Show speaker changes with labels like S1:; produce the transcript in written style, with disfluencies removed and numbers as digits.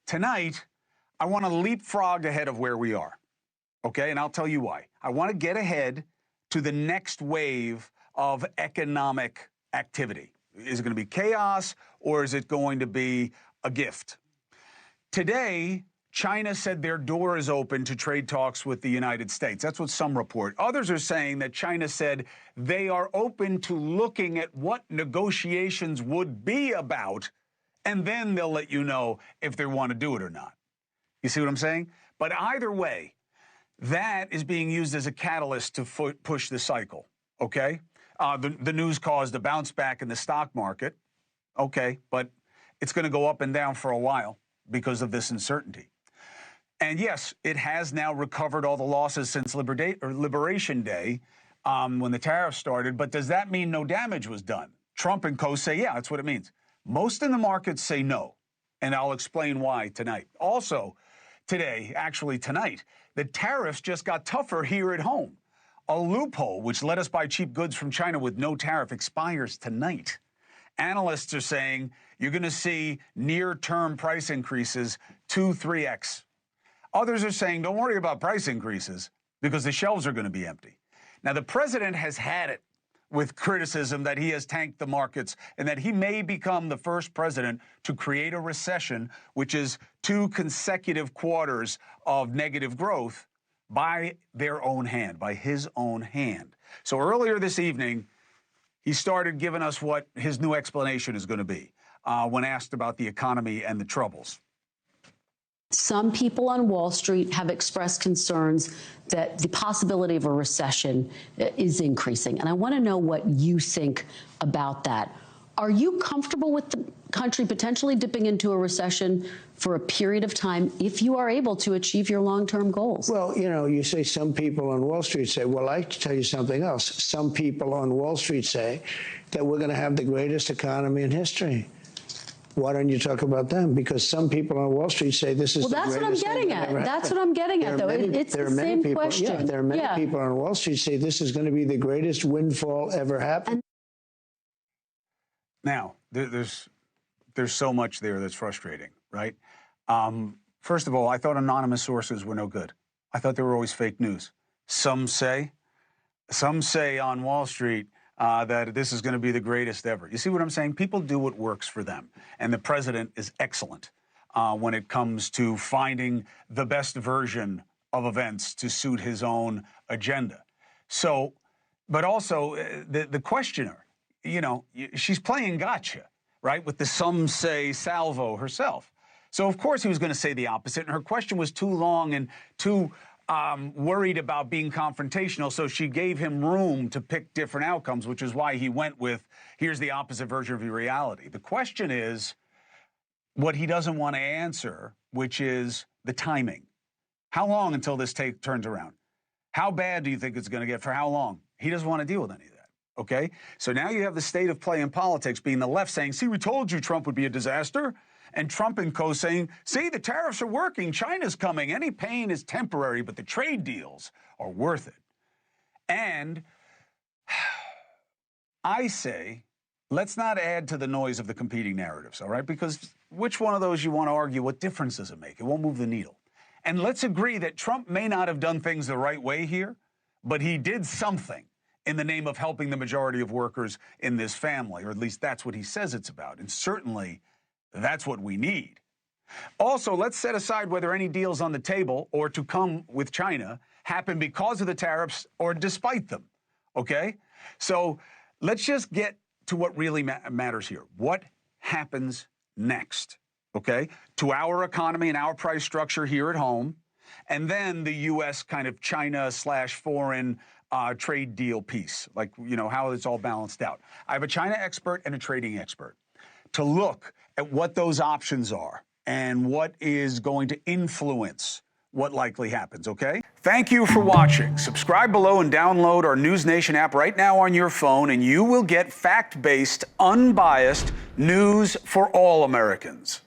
S1: Tonight, I want to leapfrog ahead of where we are, okay? And I'll tell you why. I want to get ahead to the next wave of economic activity. Is it going to be chaos or is it going to be a gift? Today, China said their door is open to trade talks with the United States. That's what some report. Others are saying that China said they are open to looking at what negotiations would be about, and then they'll let you know if they want to do it or not. You see what I'm saying? But either way, that is being used as a catalyst to push the cycle, okay? The news caused a bounce back in the stock market, okay, but it's going to go up and down for a while because of this uncertainty. And yes, it has now recovered all the losses since Liberation Day when the tariffs started, but does that mean no damage was done? Trump and co say, yeah, that's what it means. Most in the markets say no, and I'll explain why tonight. Also, tonight, the tariffs just got tougher here at home. A loophole which let us buy cheap goods from China with no tariff expires tonight. Analysts are saying you're going to see near-term price increases 2-3x. Others are saying don't worry about price increases because the shelves are going to be empty. Now, the president has had it with criticism that he has tanked the markets and that he may become the first president to create a recession, which is 2 consecutive quarters of negative growth by their own hand, by his own hand. So earlier this evening, he started giving us what his new explanation is going to be when asked about the economy and the troubles.
S2: Some people on Wall Street have expressed concerns that the possibility of a recession is increasing. And I want to know what you think about that. Are you comfortable with the country potentially dipping into a recession for a period of time if you are able to achieve your long-term goals?
S3: Well, you know, you say some people on Wall Street say, well, I can tell you something else. Some people on Wall Street say that we're going to have the greatest economy in history. Why don't you talk about them? Because some people on Wall Street say this is the greatest thing.
S2: Well, that's what I'm getting at. That's what I'm getting at, though. It's the same question.
S3: Yeah, there are many people on Wall Street say this is going to be the greatest windfall ever happened.
S1: Now, there's so much there that's frustrating, right? First of all, I thought anonymous sources were no good. I thought they were always fake news. Some say on Wall Street that this is going to be the greatest ever. You see what I'm saying? People do what works for them. And the president is excellent when it comes to finding the best version of events to suit his own agenda. So, but also the questioner, you know, she's playing gotcha, right? With the some say salvo herself. So, of course, he was going to say the opposite. And her question was too long and too worried about being confrontational, so she gave him room to pick different outcomes, which is why he went with, here's the opposite version of your reality. The question is what he doesn't want to answer, which is the timing. How long until this turns around? How bad do you think it's going to get? For how long? He doesn't want to deal with any of that, okay? So now you have the state of play in politics being the left saying, see, we told you Trump would be a disaster. And Trump and co saying, see, the tariffs are working. China's coming. Any pain is temporary, but the trade deals are worth it. And I say, let's not add to the noise of the competing narratives, all right? Because which one of those you want to argue, what difference does it make? It won't move the needle. And let's agree that Trump may not have done things the right way here, but he did something in the name of helping the majority of workers in this family, or at least that's what he says it's about. And certainly, that's what we need. Also, let's set aside whether any deals on the table or to come with China happen because of the tariffs or despite them, okay? So let's just get to what really matters here. What happens next, okay, to our economy and our price structure here at home, and then the U.S. kind of China/foreign trade deal piece, like, you know, how it's all balanced out. I have a China expert and a trading expert to look at what those options are and what is going to influence what likely happens, okay? Thank you for watching. Subscribe below and download our NewsNation app right now on your phone, and you will get fact-based, unbiased news for all Americans.